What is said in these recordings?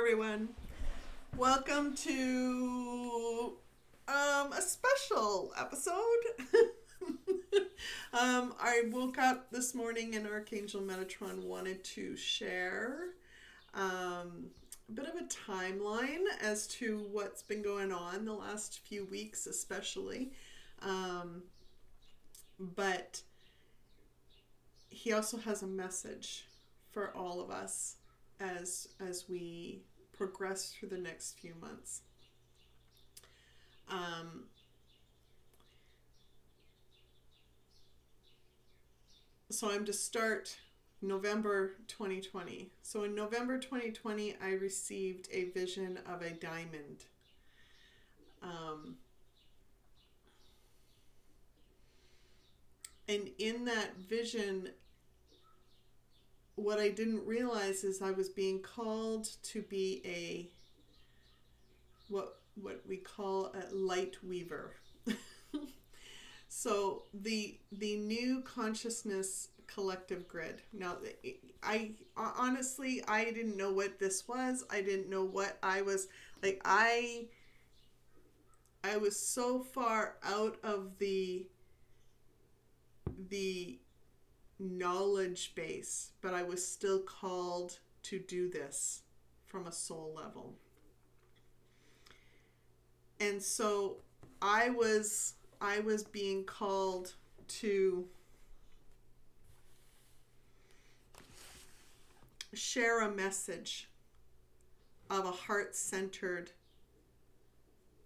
everyone. Welcome to a special episode. I woke up this morning and Archangel Metatron wanted to share a bit of a timeline as to what's been going on the last few weeks, especially. But he also has a message for all of us as we progress through the next few months. So I'm to start November 2020. So in November 2020, I received a vision of a diamond. And in that vision, what I didn't realize is I was being called to be what we call a light weaver. So the new consciousness collective grid. Now, I honestly I didn't know what this was. I didn't know what I was like. I was so far out of the knowledge base, but I was still called to do this from a soul level. And so I was being called to share a message of a heart-centered,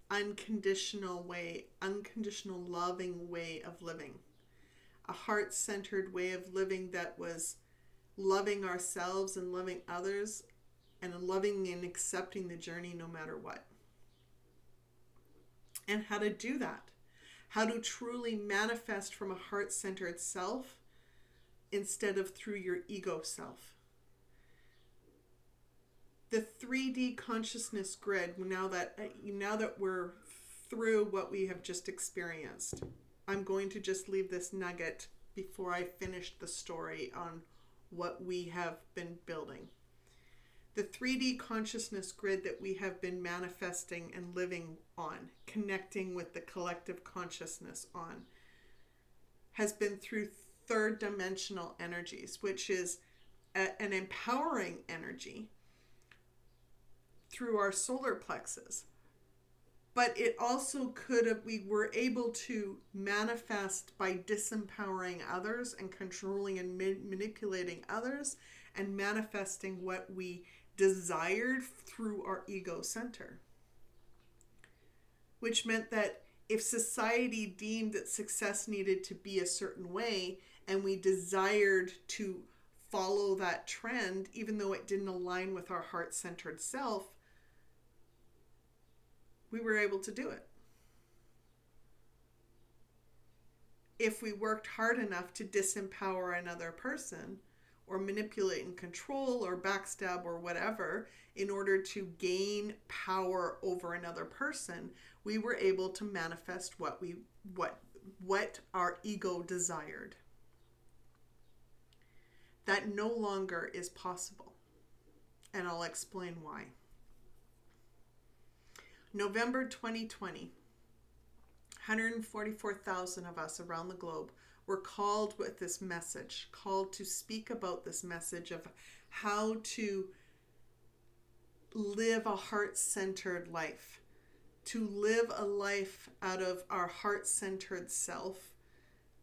unconditional loving way of living. A heart-centered way of living that was loving ourselves and loving others and loving and accepting the journey no matter what. And how to do that. How to truly manifest from a heart-centered self instead of through your ego self. The 3D consciousness grid, now that we're through what we have just experienced, I'm going to just leave this nugget before I finish the story on what we have been building. The 3D consciousness grid that we have been manifesting and living on, connecting with the collective consciousness on, has been through third dimensional energies, which is an empowering energy through our solar plexus. But it also we were able to manifest by disempowering others and controlling and manipulating others and manifesting what we desired through our ego center. Which meant that if society deemed that success needed to be a certain way and we desired to follow that trend, even though it didn't align with our heart-centered self, we were able to do it. If we worked hard enough to disempower another person or manipulate and control or backstab or whatever in order to gain power over another person, we were able to manifest what our ego desired. That no longer is possible. And I'll explain why. November 2020, 144,000 of us around the globe were called with this message, called to speak about this message of how to live a heart-centered life, to live a life out of our heart-centered self,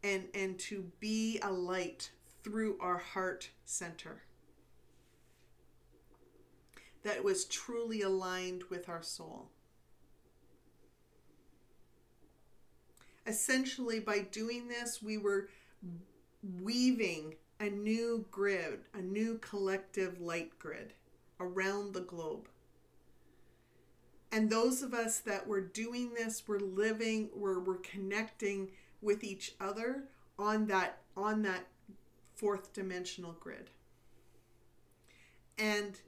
and to be a light through our heart center that was truly aligned with our soul. Essentially, by doing this, we were weaving a new grid, a new collective light grid around the globe. And those of us that were doing this were living, were connecting with each other on that fourth dimensional grid. And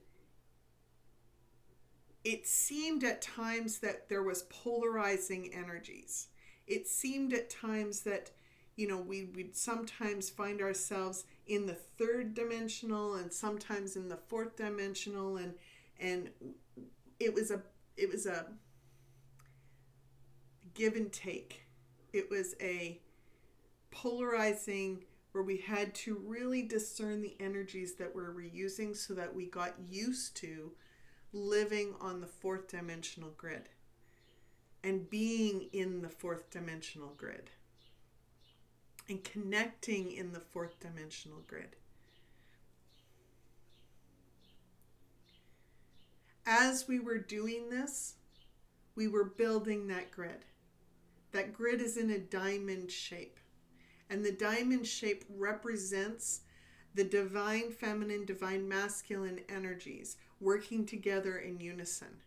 it seemed at times that there was polarizing energies. It seemed at times that, we'd sometimes find ourselves in the third dimensional and sometimes in the fourth dimensional, And it was a give and take. It was a polarizing where we had to really discern the energies that we're reusing so that we got used to living on the fourth dimensional grid and being in the fourth dimensional grid and connecting in the fourth dimensional grid. As we were doing this, we were building that grid. That grid is in a diamond shape. And the diamond shape represents the divine feminine, divine masculine energies working together in unison.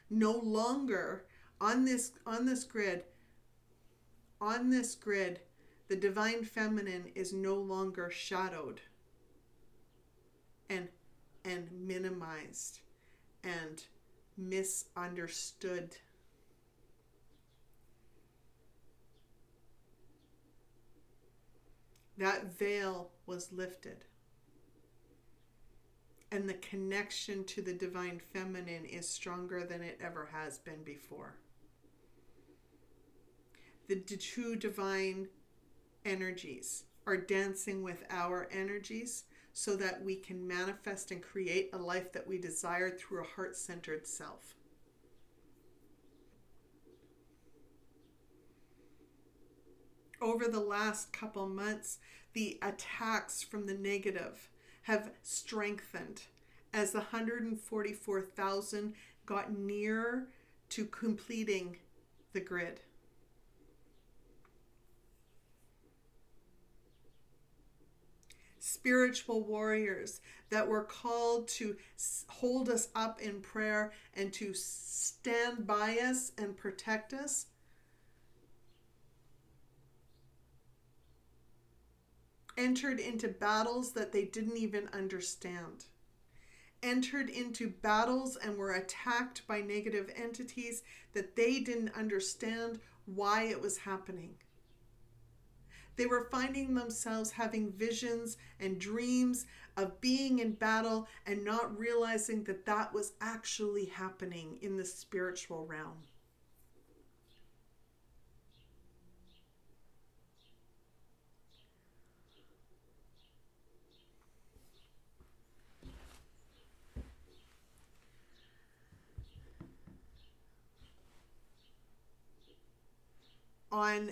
No longer on this grid, the divine feminine is no longer shadowed and minimized and misunderstood. That veil was lifted. And the connection to the divine feminine is stronger than it ever has been before. The two divine energies are dancing with our energies so that we can manifest and create a life that we desire through a heart-centered self. Over the last couple months, the attacks from the negative have strengthened as the 144,000 got nearer to completing the grid. Spiritual warriors that were called to hold us up in prayer and to stand by us and protect us entered into battles that they didn't even understand. Entered into battles and were attacked by negative entities that they didn't understand why it was happening. They were finding themselves having visions and dreams of being in battle and not realizing that that was actually happening in the spiritual realm. On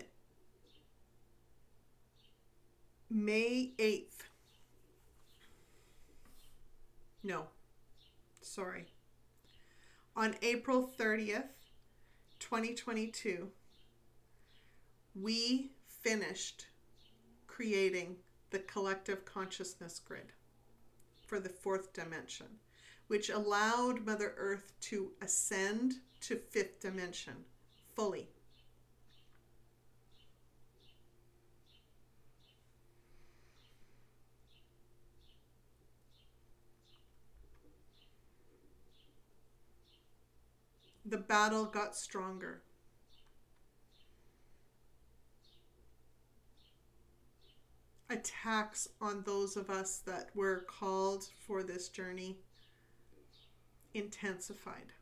May 8th, on April 30th, 2022, we finished creating the collective consciousness grid for the fourth dimension, which allowed Mother Earth to ascend to fifth dimension fully. The battle got stronger. Attacks on those of us that were called for this journey intensified.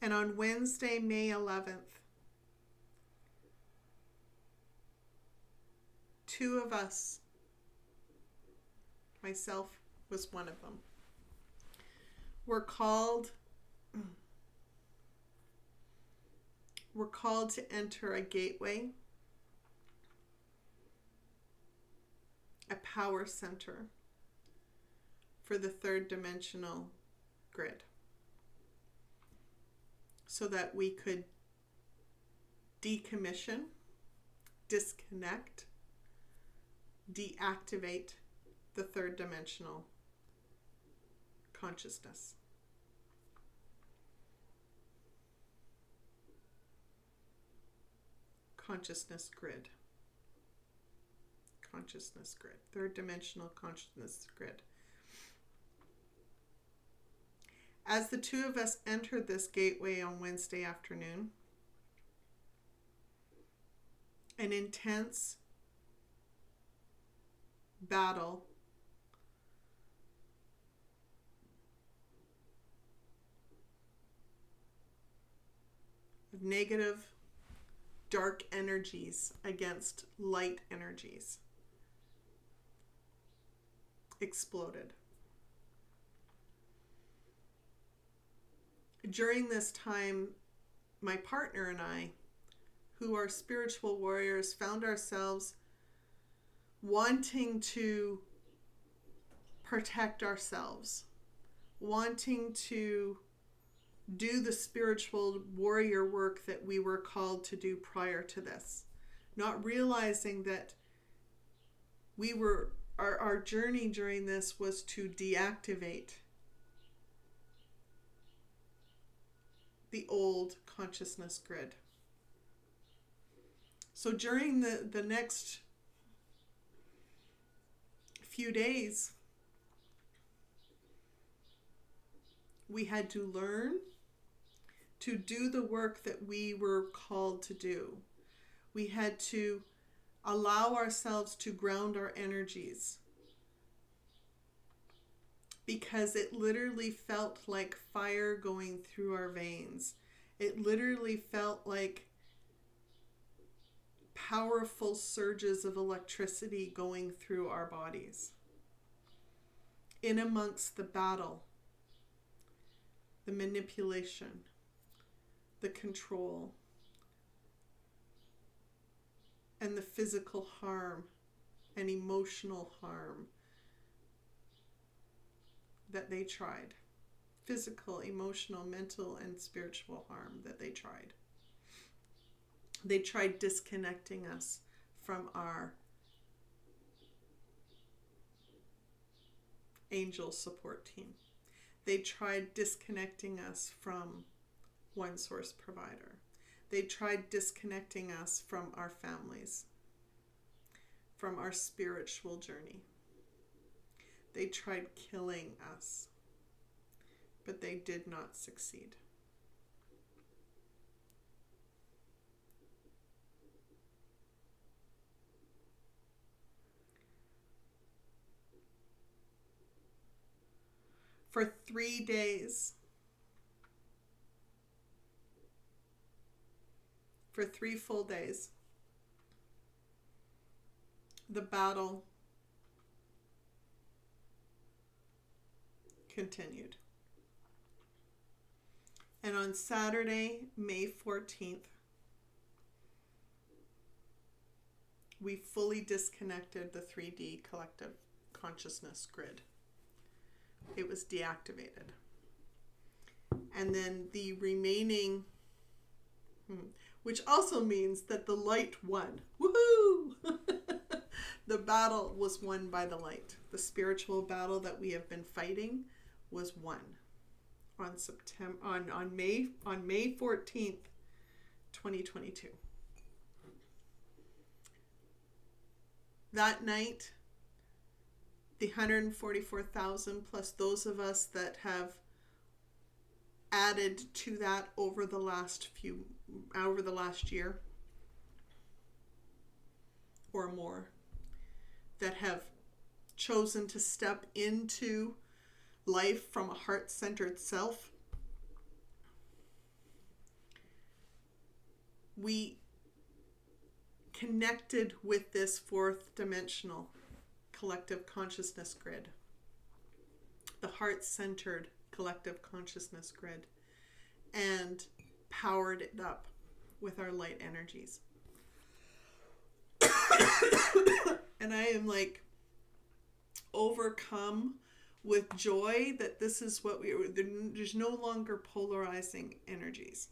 And on Wednesday, May 11th, two of us, myself was one of them, were called to enter a gateway, a power center for the third dimensional grid, so that we could decommission, disconnect, deactivate the third dimensional consciousness. consciousness grid. Consciousness grid. Third dimensional consciousness grid. As the two of us entered this gateway on Wednesday afternoon, an intense battle of negative, dark energies against light energies exploded. During this time, my partner and I, who are spiritual warriors, found ourselves wanting to protect ourselves, wanting to do the spiritual warrior work that we were called to do prior to this, not realizing that our journey during this was to deactivate the old consciousness grid. So during the next few days, we had to learn to do the work that we were called to do. We had to allow ourselves to ground our energies, because it literally felt like fire going through our veins. It literally felt like powerful surges of electricity going through our bodies. In amongst the battle, the manipulation, the control, and the physical harm and emotional harm that they tried. Physical, emotional, mental, and spiritual harm that they tried. They tried disconnecting us from our angel support team. They tried disconnecting us from One Source Provider. They tried disconnecting us from our families, from our spiritual journey. They tried killing us, but they did not succeed. For 3 days, for 3 full days, the battle continued. And on Saturday, May 14th, we fully disconnected the 3D collective consciousness grid. It was deactivated. And then the remaining, which also means that the light won. Woohoo! The battle was won by the light. The spiritual battle that we have been fighting was won on May 14th, 2022. That night, the 144,000 plus those of us that have added to that over the last year or more, that have chosen to step into life from a heart-centered self, we connected with this fourth dimensional collective consciousness grid, the heart-centered collective consciousness grid, and powered it up with our light energies. And I am like overcome with joy that this is what there's no longer polarizing energies.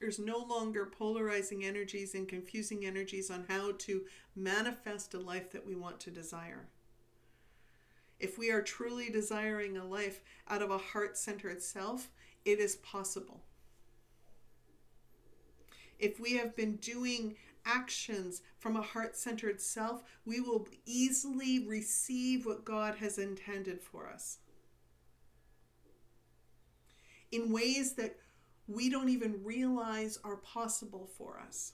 There's no longer polarizing energies and confusing energies on how to manifest a life that we want to desire. If we are truly desiring a life out of a heart-centered self, it is possible. if we have been doing actions from a heart-centered self, we will easily receive what God has intended for us in ways that we don't even realize are possible for us.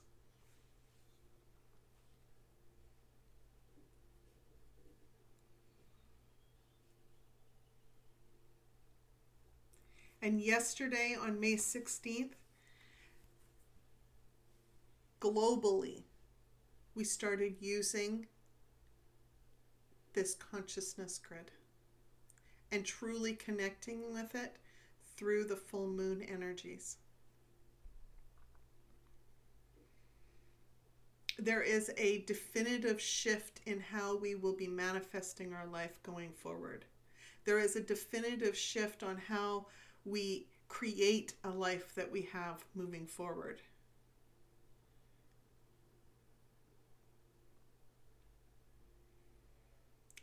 And yesterday on May 16th, globally, we started using this consciousness grid and truly connecting with it through the full moon energies. There is a definitive shift in how we will be manifesting our life going forward. There is a definitive shift on how we create a life that we have moving forward.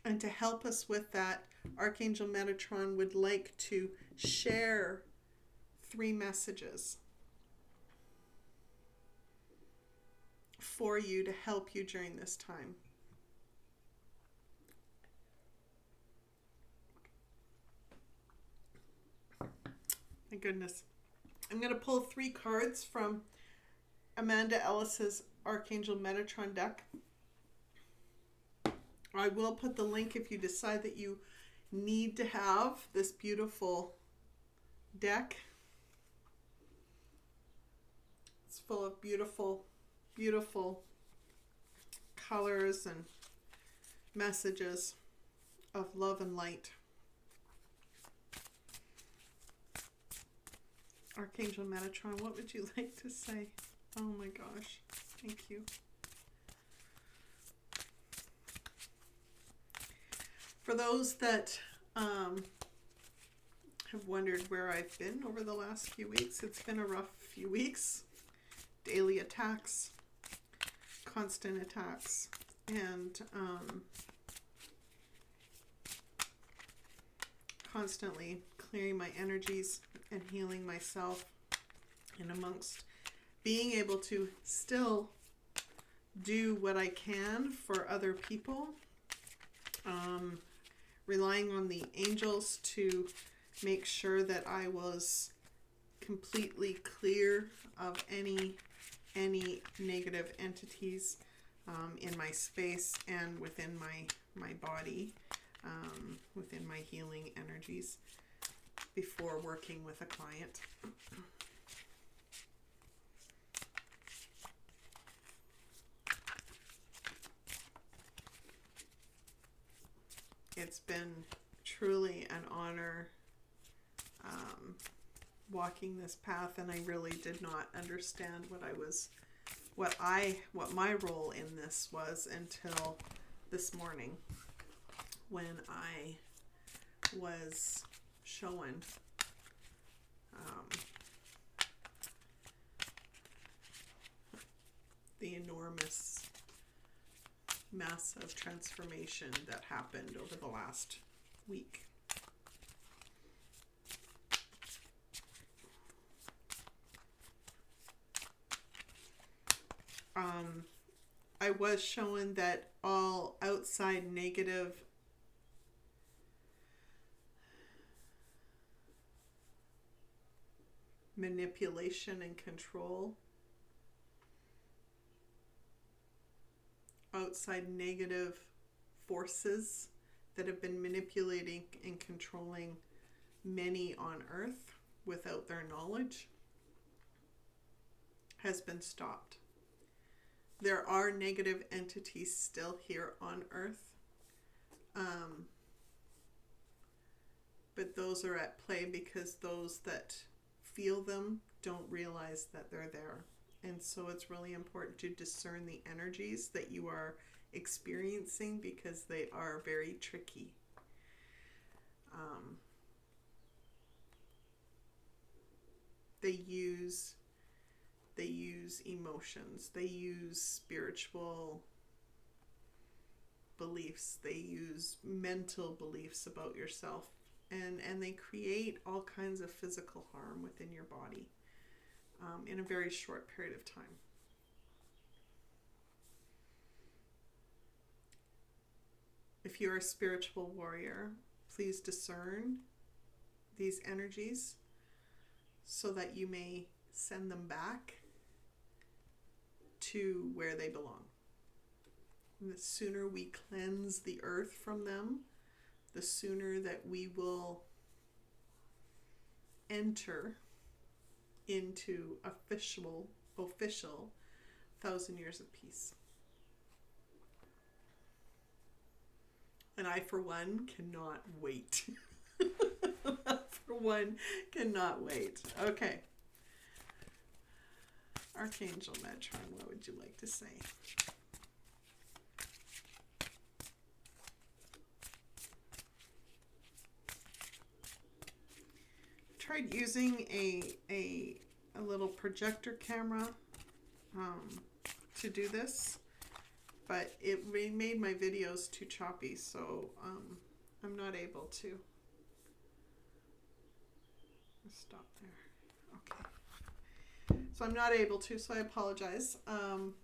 And to help us with that, Archangel Metatron would like to share 3 messages for you to help you during this time. My goodness. I'm going to pull 3 cards from Amanda Ellis's Archangel Metatron deck. I will put the link if you decide that you need to have this beautiful deck. It's full of beautiful, beautiful colors and messages of love and light. Archangel Metatron, what would you like to say? Oh my gosh, thank you. For those that have wondered where I've been over the last few weeks, it's been a rough few weeks. Daily attacks, constant attacks, and constantly clearing my energies and healing myself, and amongst being able to still do what I can for other people, relying on the angels to make sure that I was completely clear of any negative entities in my space and within my body, within my healing energies before working with a client. It's been truly an honor walking this path, and I really did not understand what my role in this was until this morning when I was shown the enormous, massive transformation that happened over the last week. I was shown that all outside negative manipulation and control, outside negative forces that have been manipulating and controlling many on earth without their knowledge has been stopped. There are negative entities still here on earth, but those are at play because those that feel them don't realize that they're there. And so it's really important to discern the energies that you are experiencing because they are very tricky. They use emotions, they use spiritual beliefs, they use mental beliefs about yourself, and they create all kinds of physical harm within your body. in a very short period of time. If you're a spiritual warrior, please discern these energies so that you may send them back to where they belong. And the sooner we cleanse the earth from them, the sooner that we will enter into official 1,000 years of peace. And I, for one, cannot wait. For one, cannot wait. Okay. Archangel Metatron, what would you like to say? Tried using a little projector camera to do this, but it made my videos too choppy, so I'm not able to. Stop there. Okay. So I'm not able to, so I apologize. I'm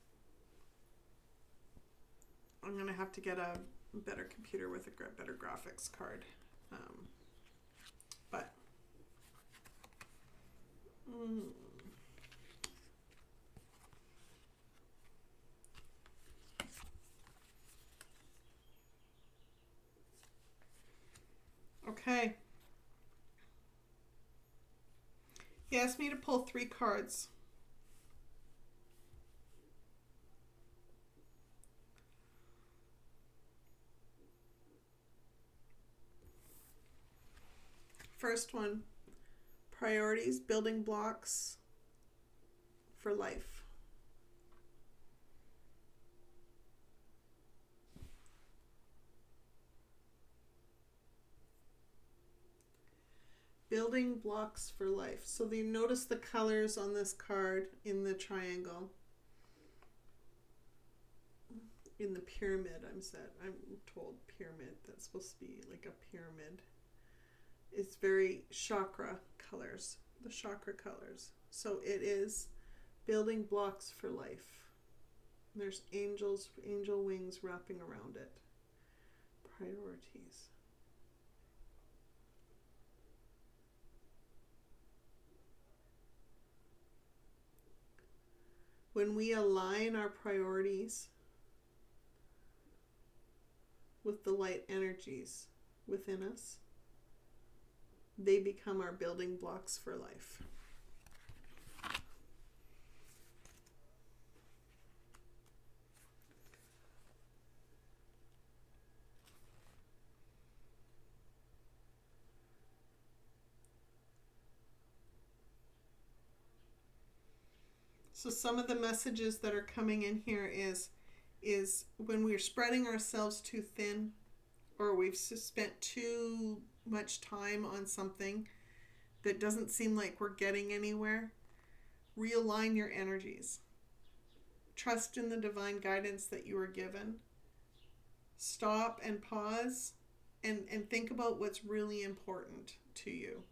going to have to get a better computer with a better graphics card. But okay. He asked me to pull 3 cards. First one, priorities, building blocks for life. Building blocks for life. So you notice the colors on this card in the triangle. In the pyramid, I'm told pyramid. That's supposed to be like a pyramid. It's very chakra colors, the chakra colors. So it is building blocks for life. There's angel wings wrapping around it. Priorities. When we align our priorities with the light energies within us, they become our building blocks for life. So some of the messages that are coming in here is when we're spreading ourselves too thin, or we've spent too much time on something that doesn't seem like we're getting anywhere, realign your energies. Trust in the divine guidance that you are given. Stop and pause and think about what's really important to you.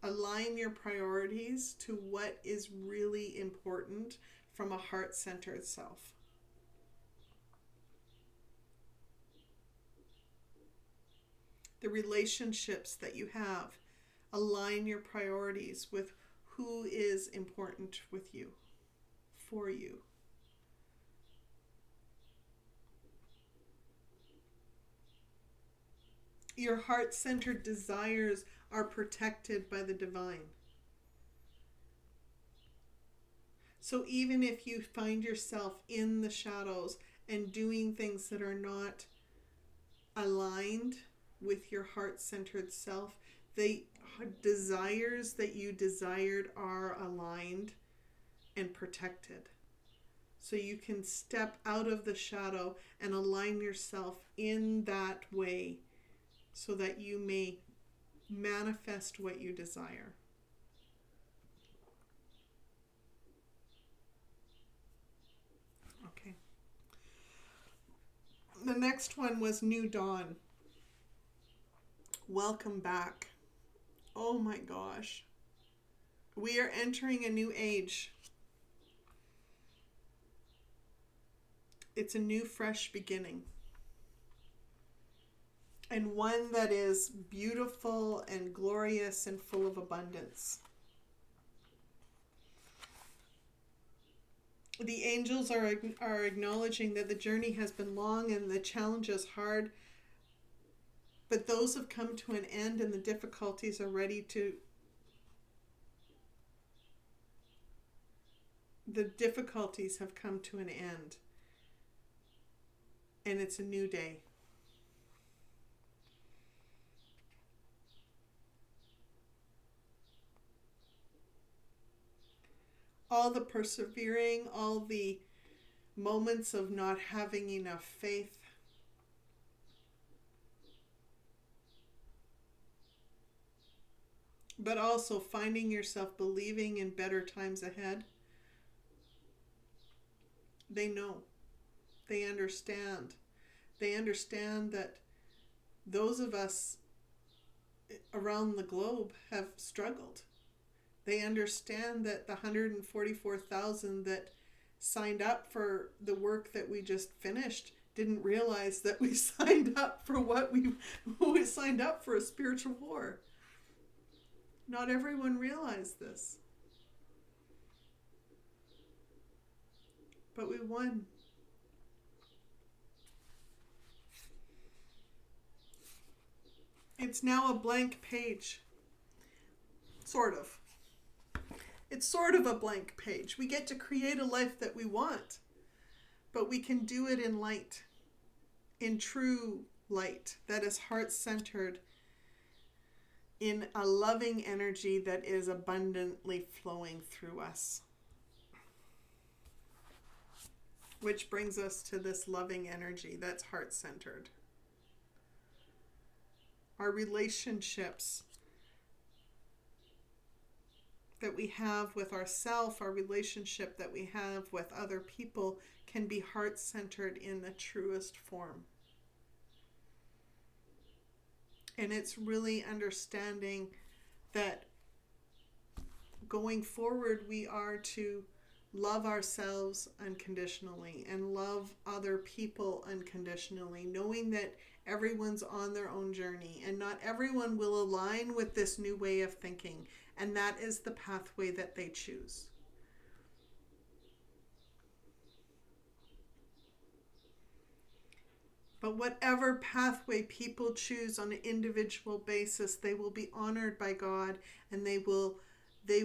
Align your priorities to what is really important from a heart-centered self. The relationships that you have, align your priorities with who is important with you, for you. Your heart-centered desires are protected by the divine. So even if you find yourself in the shadows and doing things that are not aligned with your heart-centered self, the desires that you desired are aligned and protected. So you can step out of the shadow and align yourself in that way so that you may manifest what you desire. Okay. The next one was New Dawn. Welcome back. Oh my gosh. We are entering a new age. It's a new, fresh beginning. And one that is beautiful and glorious and full of abundance. The angels are acknowledging that the journey has been long and the challenge is hard, but those have come to an end and the difficulties are ready to... The difficulties have come to an end. And it's a new day. All the persevering, all the moments of not having enough faith, but also finding yourself believing in better times ahead. They know. They understand. They understand that those of us around the globe have struggled. They understand that the 144,000 that signed up for the work that we just finished didn't realize that we signed up for we signed up for a spiritual war. Not everyone realized this. But we won. It's now a blank page. Sort of. It's sort of a blank page. We get to create a life that we want, but we can do it in light, in true light that is heart-centered, in a loving energy that is abundantly flowing through us. Which brings us to this loving energy that's heart-centered. Our relationships that we have with ourselves, our relationship that we have with other people can be heart-centered in the truest form. And it's really understanding that going forward we are to love ourselves unconditionally and love other people unconditionally, knowing that everyone's on their own journey and not everyone will align with this new way of thinking, and that is the pathway that they choose. But whatever pathway people choose on an individual basis, they will be honored by God, and they will be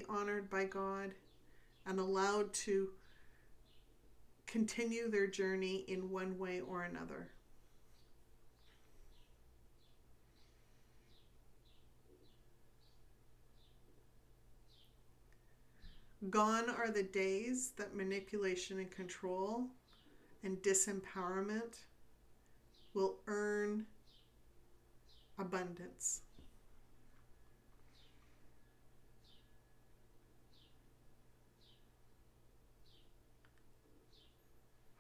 honored by God and allowed to continue their journey in one way or another. Gone are the days that manipulation and control and disempowerment will earn abundance.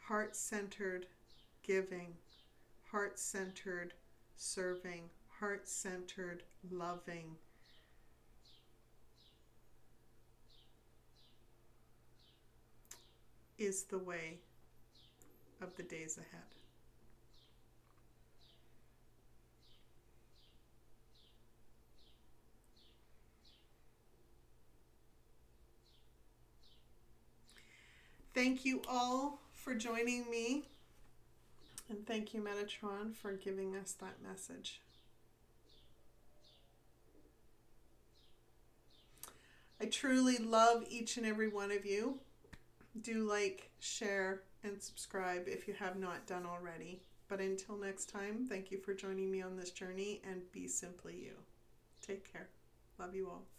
Heart-centered giving, heart-centered serving, heart-centered loving is the way of the days ahead. Thank you all for joining me, and thank you, Metatron, for giving us that message. I truly love each and every one of you. Do like, share, and subscribe if you have not done already. But until next time, thank you for joining me on this journey, and be simply you. Take care. Love you all.